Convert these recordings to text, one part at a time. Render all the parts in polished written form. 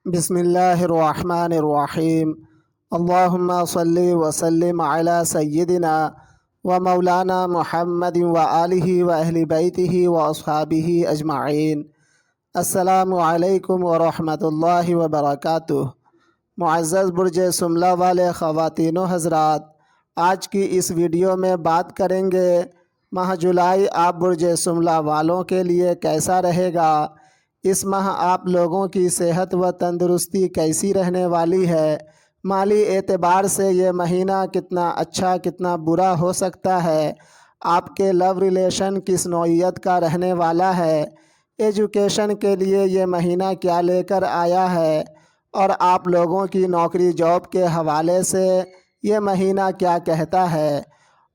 بسم اللہ الرحمن الرحیم۔ اللہم صلی وسلم علی سیدنا و مولانا محمد و آلہ و اہل بیتہ و اصحابہ اجمعین۔ السلام علیکم ورحمۃ اللہ وبرکاتہ۔ معزز برج سملہ والے خواتین و حضرات، آج کی اس ویڈیو میں بات کریں گے ماہ جولائی آپ برج سملہ والوں کے لیے کیسا رہے گا۔ اس ماہ آپ لوگوں کی صحت و تندرستی کیسی رہنے والی ہے، مالی اعتبار سے یہ مہینہ کتنا اچھا کتنا برا ہو سکتا ہے، آپ کے لو ریلیشن کس نوعیت کا رہنے والا ہے، ایجوکیشن کے لیے یہ مہینہ کیا لے کر آیا ہے، اور آپ لوگوں کی نوکری جاب کے حوالے سے یہ مہینہ کیا کہتا ہے،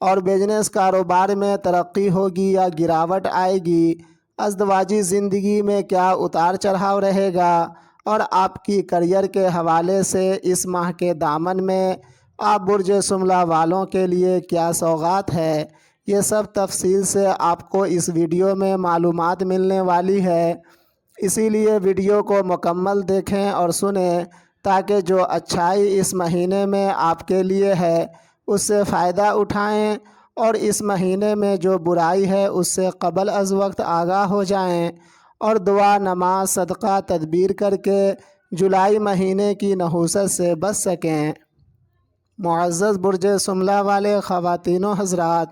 اور بزنس کاروبار میں ترقی ہوگی یا گراوٹ آئے گی، ازدواجی زندگی میں کیا اتار چڑھاؤ رہے گا، اور آپ کی کریئر کے حوالے سے اس ماہ کے دامن میں آپ برج سملہ والوں کے لیے کیا سوغات ہے، یہ سب تفصیل سے آپ کو اس ویڈیو میں معلومات ملنے والی ہے۔ اسی لیے ویڈیو کو مکمل دیکھیں اور سنیں تاکہ جو اچھائی اس مہینے میں آپ کے لیے ہے اس سے فائدہ اٹھائیں، اور اس مہینے میں جو برائی ہے اس سے قبل از وقت آگاہ ہو جائیں، اور دعا نماز صدقہ تدبیر کر کے جولائی مہینے کی نحوست سے بچ سکیں۔ معزز برج سملہ والے خواتین و حضرات،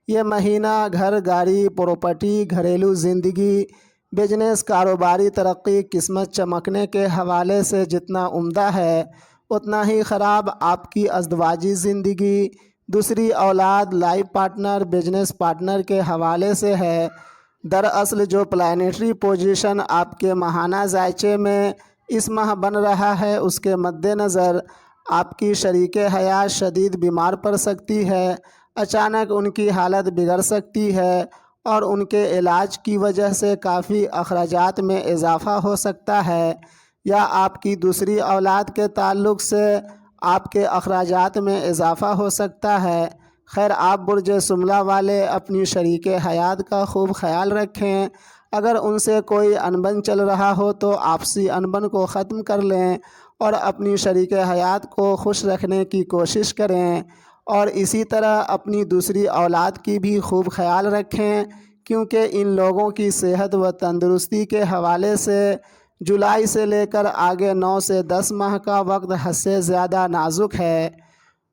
یہ مہینہ گھر گاڑی پراپرٹی گھریلو زندگی بزنس کاروباری ترقی قسمت چمکنے کے حوالے سے جتنا عمدہ ہے اتنا ہی خراب آپ کی ازدواجی زندگی دوسری اولاد لائف پارٹنر بزنس پارٹنر کے حوالے سے ہے۔ دراصل جو پلانیٹری پوزیشن آپ کے ماہانہ ذائچے میں اس ماہ بن رہا ہے اس کے مد نظر آپ کی شریک حیات شدید بیمار پڑ سکتی ہے، اچانک ان کی حالت بگڑ سکتی ہے، اور ان کے علاج کی وجہ سے کافی اخراجات میں اضافہ ہو سکتا ہے، یا آپ کی دوسری اولاد کے تعلق سے آپ کے اخراجات میں اضافہ ہو سکتا ہے۔ خیر، آپ برج سملہ والے اپنی شریک حیات کا خوب خیال رکھیں، اگر ان سے کوئی انبن چل رہا ہو تو آپسی انبن کو ختم کر لیں اور اپنی شریک حیات کو خوش رکھنے کی کوشش کریں، اور اسی طرح اپنی دوسری اولاد کی بھی خوب خیال رکھیں، کیونکہ ان لوگوں کی صحت و تندرستی کے حوالے سے جولائی سے لے کر آگے 9 سے 10 ماہ کا وقت حد سے زیادہ نازک ہے۔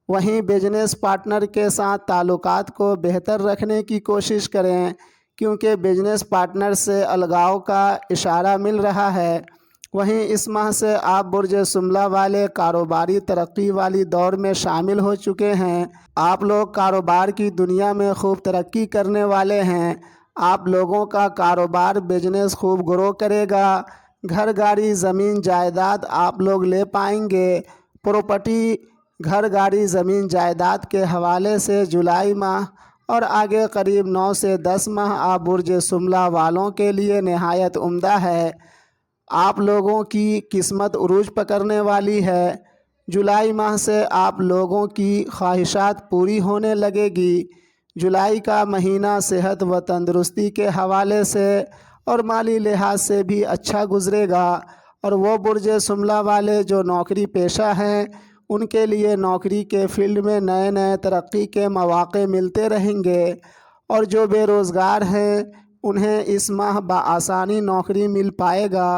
وہیں بزنس پارٹنر کے ساتھ تعلقات کو بہتر رکھنے کی کوشش کریں، کیونکہ بزنس پارٹنر سے الگاؤ کا اشارہ مل رہا ہے۔ وہیں اس ماہ سے آپ برج سملہ والے کاروباری ترقی والی دور میں شامل ہو چکے ہیں، آپ لوگ کاروبار کی دنیا میں خوب ترقی کرنے والے ہیں، آپ لوگوں کا کاروبار بزنس خوب گرو کرے گا، گھر گاڑی زمین جائیداد آپ لوگ لے پائیں گے، پراپرٹی گھر گاڑی زمین جائیداد کے حوالے سے جولائی ماہ اور آگے قریب 9 سے 10 ماہ آپ برج سملہ والوں کے لیے نہایت عمدہ ہے، آپ لوگوں کی قسمت عروج پکڑنے والی ہے۔ جولائی ماہ سے آپ لوگوں کی خواہشات پوری ہونے لگے گی۔ جولائی کا مہینہ صحت و تندرستی کے حوالے سے اور مالی لحاظ سے بھی اچھا گزرے گا، اور وہ برج سملہ والے جو نوکری پیشہ ہیں ان کے لیے نوکری کے فیلڈ میں نئے نئے ترقی کے مواقع ملتے رہیں گے، اور جو بے روزگار ہیں انہیں اس ماہ بآسانی نوکری مل پائے گا،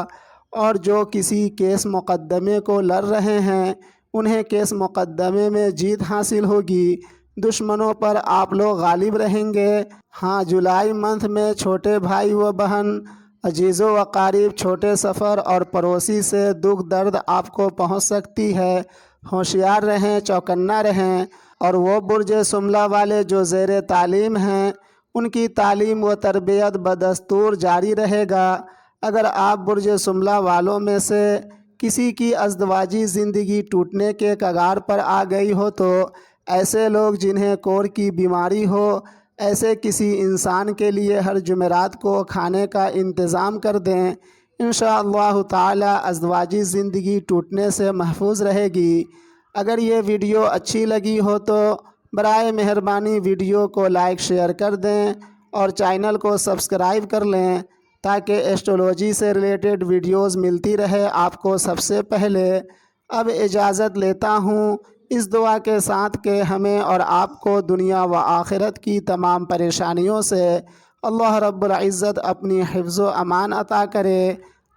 اور جو کسی کیس مقدمے کو لڑ رہے ہیں انہیں کیس مقدمے میں جیت حاصل ہوگی، دشمنوں پر آپ لوگ غالب رہیں گے۔ ہاں، جولائی منتھ میں چھوٹے بھائی و بہن عزیز و اقارب چھوٹے سفر اور پڑوسی سے دکھ درد آپ کو پہنچ سکتی ہے، ہوشیار رہیں چوکنا رہیں۔ اور وہ برج سملہ والے جو زیر تعلیم ہیں ان کی تعلیم و تربیت بدستور جاری رہے گا۔ اگر آپ برج سملہ والوں میں سے کسی کی ازدواجی زندگی ٹوٹنے کے کگار پر آ گئی ہو تو ایسے لوگ جنہیں کور کی بیماری ہو ایسے کسی انسان کے لیے ہر جمعرات کو کھانے کا انتظام کر دیں، انشاءاللہ تعالی ازدواجی زندگی ٹوٹنے سے محفوظ رہے گی۔ اگر یہ ویڈیو اچھی لگی ہو تو برائے مہربانی ویڈیو کو لائک شیئر کر دیں اور چینل کو سبسکرائب کر لیں تاکہ ایسٹرولوجی سے ریلیٹڈ ویڈیوز ملتی رہے آپ کو سب سے پہلے۔ اب اجازت لیتا ہوں اس دعا کے ساتھ کہ ہمیں اور آپ کو دنیا و آخرت کی تمام پریشانیوں سے اللہ رب العزت اپنی حفظ و امان عطا کرے،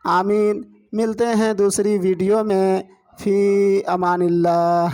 آمین۔ ملتے ہیں دوسری ویڈیو میں، فی امان اللہ۔